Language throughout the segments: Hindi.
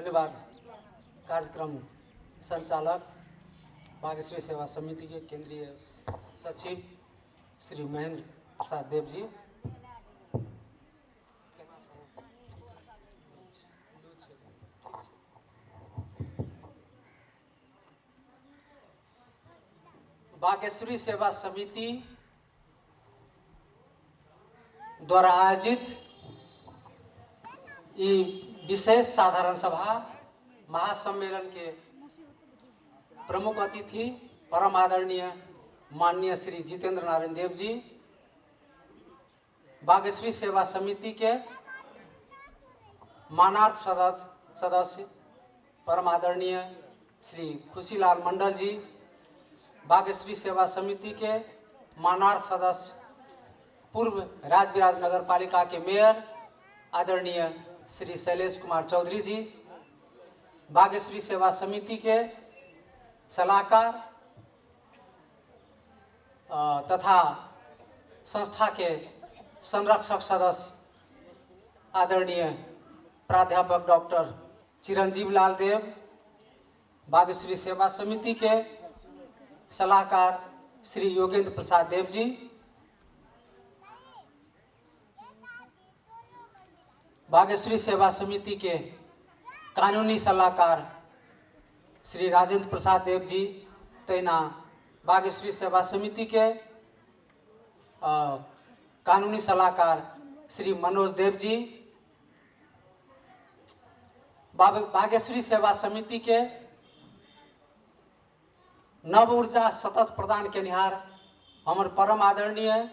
धन्यवाद। कार्यक्रम संचालक बागेश्वरी सेवा समिति के केंद्रीय सचिव श्री महेंद्र प्रसाद देव जी, बागेश्वरी सेवा समिति द्वारा आयोजित विशेष साधारण सभा महासम्मेलन के प्रमुख अतिथि परम आदरणीय माननीय श्री जितेंद्र नारायण देव जी, बागेश्वरी सेवा समिति के मानार्थ सदस्य परम आदरणीय श्री खुशीलाल मंडल जी, बागेश्वरी सेवा समिति के मानार्थ सदस्य पूर्व राजविराज नगर पालिका के मेयर आदरणीय श्री शैलेश कुमार चौधरी जी, बागेश्वरी सेवा समिति के सलाहकार तथा संस्था के संरक्षक सदस्य आदरणीय प्राध्यापक डॉक्टर चिरंजीव लाल देव, बागेश्वरी सेवा समिति के सलाहकार श्री योगेंद्र प्रसाद देव जी, बागेश्वरी सेवा समिति के कानूनी सलाहकार श्री राजेंद्र प्रसाद देव जी, तैना बागेश्वरी सेवा समिति के कानूनी सलाहकार श्री मनोज देव जी, बागेश्वरी सेवा समिति के नव ऊर्जा सतत प्रदान के निहार हमर परम आदरणीय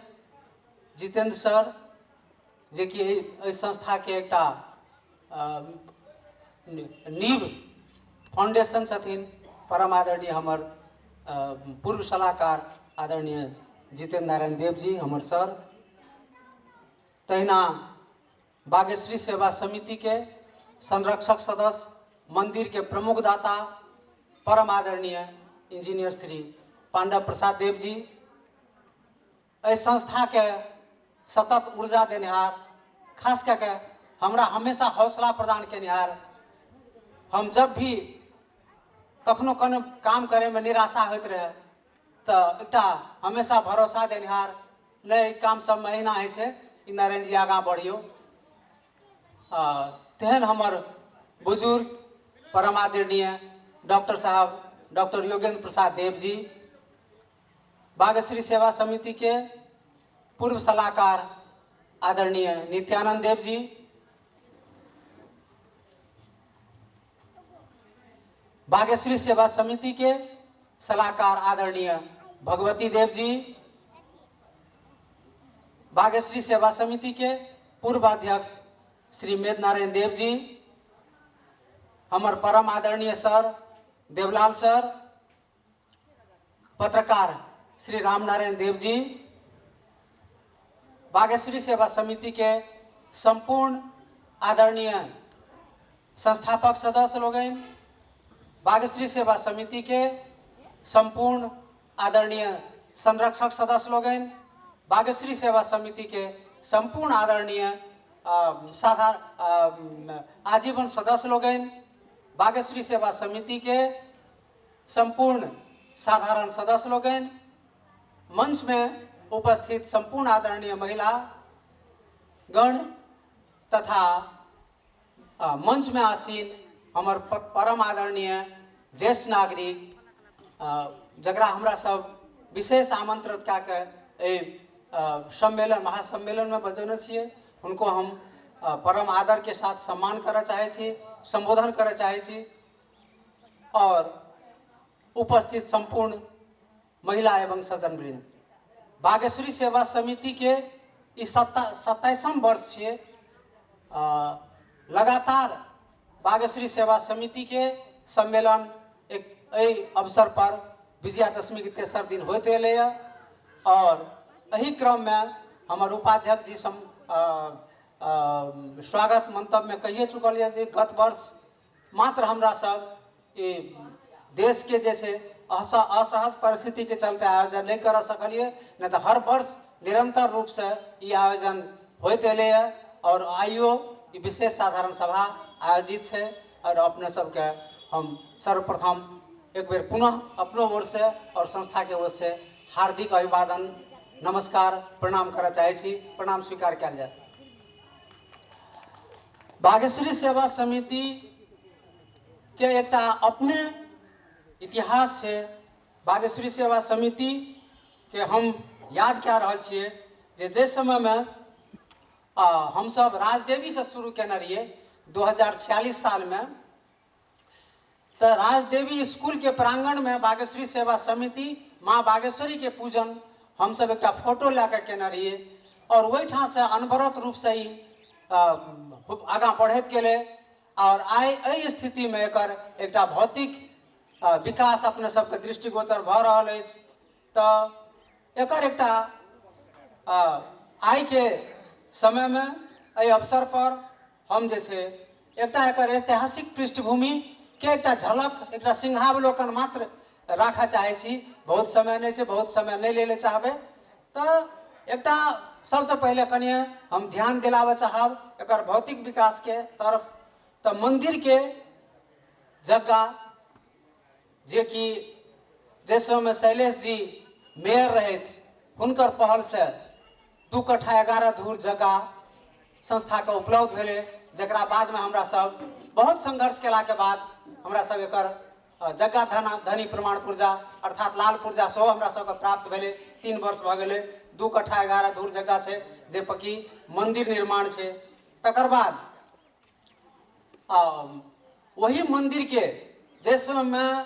जितेंद्र सर, जे कि इस संस्था के एक नींव फाउंडेशन छथिन, परम आदरणीय हमर पूर्व सलाहकार आदरणीय जितेंद्र नारायण देव जी हमर सर, तहिना बागेश्वरी सेवा समिति के संरक्षक सदस्य मंदिर के प्रमुख दाता परम आदरणीय इंजीनियर श्री पांडव प्रसाद देव जी, इस संस्था के सतत ऊर्जा देनिहार, खास करके हमरा हमेशा हौसला प्रदान केनिहार, हम जब भी कखनो कखनो काम करे में निराशा होते रहे तो एकटा हमेशा भरोसा देनिहार, नहीं काम सब महीना है से नारायण जी आगा बढ़ियो, तेहन हमर बुजुर्ग परम आदरणीय डॉक्टर साहब डॉक्टर योगेंद्र प्रसाद देव जी, बागेश्वरी सेवा समिति के पूर्व सलाहकार आदरणीय नित्यानंद देव जी, बागेश्वरी सेवा समिति के सलाहकार आदरणीय भगवती देव जी, बागेश्वरी सेवा समिति के पूर्व अध्यक्ष श्री मेद नारायण देव जी, हमर परम आदरणीय सर देवलाल सर, पत्रकार श्री राम नारायण देव जी, बागेश्वरी सेवा समिति के संपूर्ण आदरणीय संस्थापक सदस्य लोग, बागेश्वरी सेवा समिति के संपूर्ण आदरणीय संरक्षक सदस्य लोग, बागेश्वरी सेवा समिति के संपूर्ण आदरणीय आजीवन सदस्य लोग, बागेश्वरी सेवा समिति के संपूर्ण साधारण सदस्य लोग, मंच में उपस्थित संपूर्ण आदरणीय महिला गण तथा मंच में आसीन हमर परम आदरणीय ज्येष्ठ नागरिक, जकरा हमरा सब विशेष आमंत्रित कए सम्मेलन महासम्मेलन में बजौने छिए, उनको हम परम आदर के साथ सम्मान करना चाहे छी, संबोधन करना चाहे छी, और उपस्थित संपूर्ण महिला एवं सज्जन वृंद, बागेश्वरी सेवा समिति के इस 27वां वर्ष है। लगातार बागेश्वरी सेवा समिति के सम्मेलन एक अवसर पर विजयादशमी के तेसर दिन होते अल, और यही क्रम में हमार उपाध्यक्ष जी स्वागत मंतव्य में कहिए चुकल है जे गत वर्ष मात्र हमरा सब ये देश के जैसे असहज परिस्थिति के चलते आयोजन नहीं कर सकलिए, नहीं तो हर वर्ष निरंतर रूप से ये आयोजन होते अल, और आइयो विशेष साधारण सभा आयोजित है, और अपने सबके हम सर्वप्रथम एक बेर पुनः अपनो ओर से और संस्था के ओर से हार्दिक अभिवादन नमस्कार प्रणाम करना चाहे छी। प्रणाम स्वीकार कल जाए। बागेश्वरी सेवा समिति के एक अपने इतिहास से बागेश्वरी सेवा समिति के हम याद क्या रहा छे जे समय में हम सब राजदेवी से शुरू केने रहिए 2046 साल में। तो राजदेवी स्कूल के प्रांगण में बागेश्वरी सेवा समिति माँ बागेश्वरी के पूजन हम सब एक फोटो लेकर केने रहिए और वही ठाम से अनवरत रूप से ही आगा बढ़त गेले और आई स्थिति में एक भौतिक विकास अपने सबके दृष्टिगोचर भ रहा है। तो एक आई के समय में एहि अवसर पर हम जैसे एक ऐतिहासिक पृष्ठभूमि के एक झलक एक सिंहावलोकन मात्र रखा चाहे छी। बहुत समय नहीं से बहुत समय नहीं ले चाहबे। तो एक सबसे पहले कनिए हम ध्यान दिलावे चाहब एक भौतिक विकास के तरफ। तो मंदिर के जगह जे कि जैसे में शैलेश जी मेयर रहे हुनकर पहल से 2 कट्ठा 11 धूर जगह संस्था के उपलब्ध भेले, जकरा बाद में हमरा सब बहुत संघर्ष केला के बाद हमरा सब एक जगह धनी प्रमाण पुर्जा अर्थात लाल पुर्जा सेहो हमरा सबके प्राप्त भेले। 3 वर्ष भ गेले। 2 कट्ठा 11 धूर जगह छै जे पकी मंदिर निर्माण छै। तकर बाद वही मंदिर के जैसे में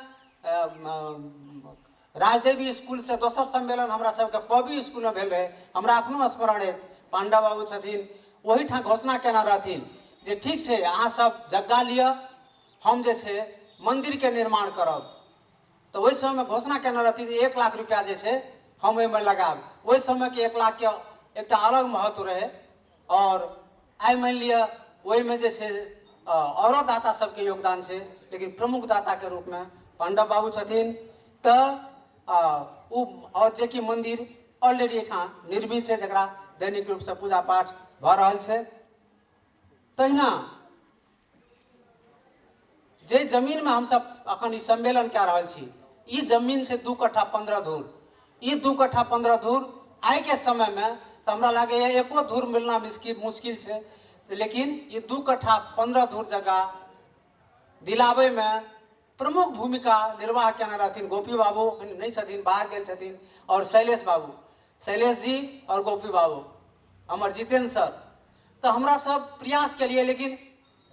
राजदेवी स्कूल से दोसर सम्मेलन हमरा सबके पबी स्कूल में भेल रहे। हमरा अखनो स्मरण है पांडा बाबू छथिन वही ठाम घोषणा केना रहथिन जे ठीक है अहाँ सब जगह लिया हम जैसे मंदिर के निर्माण करब। तो वही समय में घोषणा केना रहती 1 लाख रुपया जैसे हम में लगाब। वही समय के 1 लाख के एक अलग महत्व रहे। और आई मान लिया वही में जैसे औरों दाता सबके योगदान है, लेकिन प्रमुख दाता के रूप में पांडव बाबू छथिन। तो और जे कि मंदिर ऑलरेडी एठाम निर्मित है जकरा दैनिक रूप से पूजा पाठ भ रहल छै। तहिना जे जमीन में हम सब अखन ई सम्मेलन कह रहल छी ई जमीन से 2 कट्ठा 15 धूर। ई 2 कट्ठा 15 धूर आई के समय में तो हमरा लगे एको धूर मिलना मुश्किल है। लेकिन ये 2 कट्ठा 15 धूर जगह दिलावे में प्रमुख भूमिका निर्वाह केने रहथिन गोपी बाबू नहीं छथिन, बाहर गेल छथिन, और शैलेश बाबू, शैलेश जी और गोपी बाबू, हमर जितेंद्र सर। तो हमरा सब प्रयास के लिए, लेकिन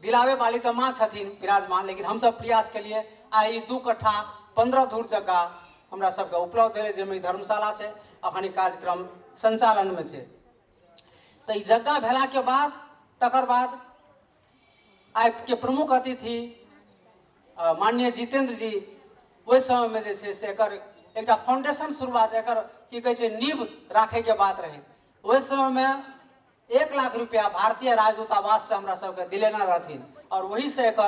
दिलावे वाली तो माँ छथिन विराजमान, लेकिन हम सब प्रयास के लिए आई 2 कट्ठा 15 धूर जगह हमरा सबके उपलब्ध भेले जेमे धर्मशाला है अखन कार्यक्रम संचालन में है। तो ई जगह भेला के बाद तकर बाद आई के प्रमुख अतिथि माननीय जितेंद्र जी वही समय में जैसे से एक फाउंडेशन शुरुआत एक की कहे छै नींव राखे के बात रहे। वही समय में 1 लाख रुपया भारतीय राजदूतावास से हमरा सबके दिलेना रहथिन और वही से एक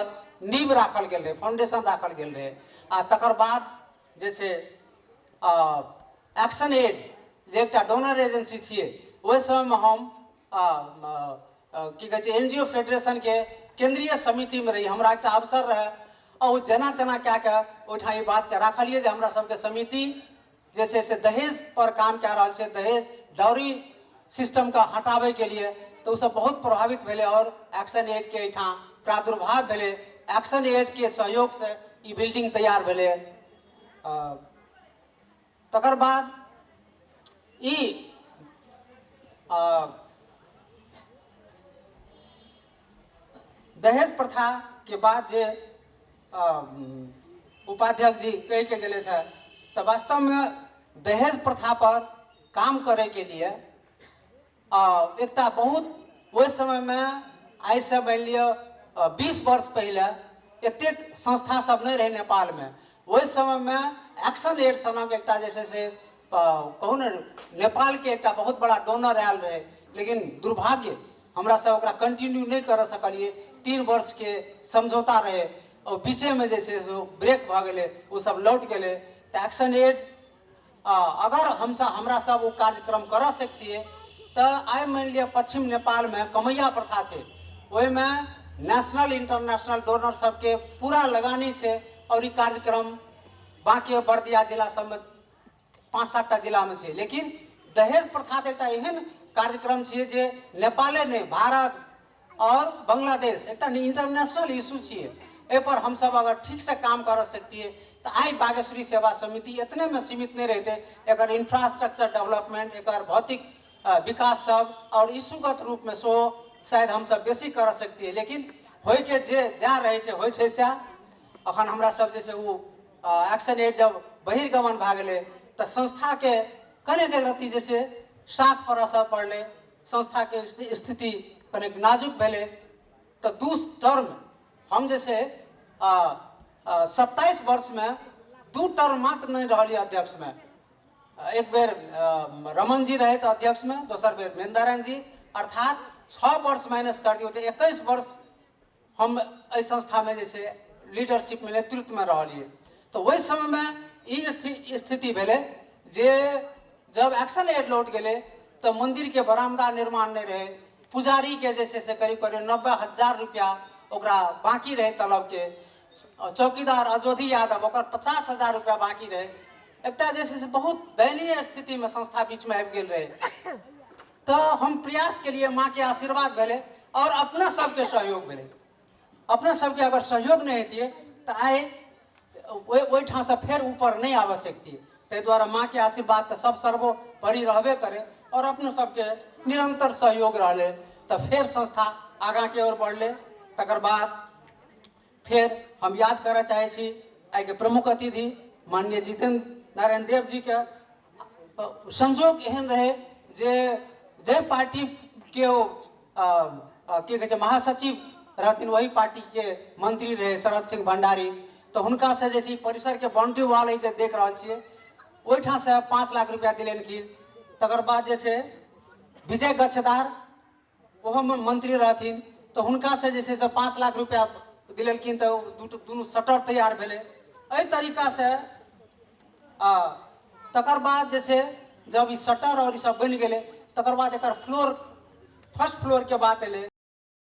नींव राखल गेल रहे, फाउंडेशन राखल गेल रहे। आ तकर बाद जैसे एक्शन एड जे एक डोनर एजेंसी छिए वही समय में हम की कहे छै एनजीओ फेडरेशन के केंद्रीय समिति में रही। हमरा एक अवसर रहे और जेना तेना क्या ओठा ये बात के राखलिए जे हमरा सबके समिति जैसे से दहेज पर काम कह रहा है, दहेज दौरी सिस्टम का हटावे के लिए। तो सब बहुत प्रभावित भेले और एक्शन एड के यहाँ प्रादुर्भाव भेले। एक्शन एड के सहयोग से ई बिल्डिंग तैयार भेले। तकर बाद ई दहेज प्रथा के बाद जे उपाध्यक्ष जी कह के गए थे, तो वास्तव में दहेज प्रथा पर काम करे के लिए एक बहुत वही समय में आई से मान लिया 20 वर्ष पहले एतेक संस्था सब नहीं रहे नेपाल में। वही समय में एक्शन एड सनक एक जैसे से कहू न नेपाल के एक बहुत बड़ा डोनर आयल रहे, लेकिन दुर्भाग्य हमरा सब ओकरा कंटिन्यू नहीं कर सकलिए। 3 वर्ष के समझौता रहे और बीचे में जैसे ब्रेक भ गए वो सब लौट गए। तो एक्शन एड अगर हमरा सब वो कार्यक्रम कर सकती है तो आई मान लिया पश्चिम नेपाल में कमैया प्रथा है, वही में नेशनल इंटरनेशनल डोनर सबके पूरा लगानी है और ये कार्यक्रम बाँके बर्दिया जिला सब में 5-7टा जिला में है। लेकिन दहेज प्रथा एक एहन कार्यक्रम है जे नेपाले नहीं भारत और बांग्लादेश एक इंटरनेशनल इशू है। ए पर हम सब अगर ठीक से काम कर सकती है तो आई बागेश्वरी सेवा समिति इतने में सीमित नहीं रहते, एक इंफ्रास्ट्रक्चर डेवलपमेंट एक भौतिक विकास सब और इशूगत रूप में सो शायद हम सब बेसी कर सकती है। लेकिन हो के जे जा रहे छे हो छे सएह अखन हमरा सब जैसे वो एक्शन एड जब बहिर्गमन भा गए तो संस्था के कनेक रत्ती जैसे शाख पर असर पड़ले, संस्था के स्थिति कनेक नाजुक भेले। तो 2 टर्म हम जैसे 27 वर्ष में 2 टर्म मात्र नहीं रही अध्यक्ष में। एक बेर रमन जी रहे तो अध्यक्ष में, दोसर बेर मेंदारायण जी, अर्थात 6 वर्ष माइनस कर दियो तो 21 वर्ष हम इस संस्था में जैसे लीडरशिप में नेतृत्व में रहिए। तो वही समय में ये स्थिति भेले जे जब एक्शन एड लौट गए तो मंदिर के बरामदा निर्माण नहीं रहे, पुजारी के जैसे से करीब 90,000 रुपया ओकरा बाकी रहे तलब के, चौकीदार अजोधी यादव ओकर 50,000 रुपया बाकी रहे। एक जैसे से बहुत दयनीय स्थिति में संस्था बीच में आबि गेल रहे। तो हम प्रयास के लिए माँ के आशीर्वाद भेले और अपना सबके सहयोग भेले। अपना सबके अगर सहयोग नहीं होती तो आए वही ठां से फिर ऊपर नहीं आवा सकती। ते द्वारा माँ के आशीर्वाद तो सब सर्वोपरि रहबे करे और अपने सबके निरंतर सहयोग रहे तो फिर संस्था आगा के ओर बढ़ले। तकर बाद फिर हम याद करना चाहे छी आई के प्रमुख अतिथि माननीय जितेंद्र नारायण देव जी के संजोग एहन रहे जे जय पार्टी के के कहे महासचिव रहथिन वही पार्टी के मंत्री रहे शरद सिंह भंडारी। तो हुनका से जैसे परिसर के बाउंड्री वाल जे देख रहा छे ओहि ठां से 5 लाख रुपया दिलेनखिन। तकर बाद जैसे विजय गच्छदार ओहो मंत्री रहथिन तो हुनका से जैसे 5 लाख रुपया दिलेनखिन तो दोनों शटर तैयार भेले। एहि तरीका से तकर बाद जैसे जब ई शटर और ई सब बन गए तकर बाद एक फ्लोर फर्स्ट फ्लोर के बात एले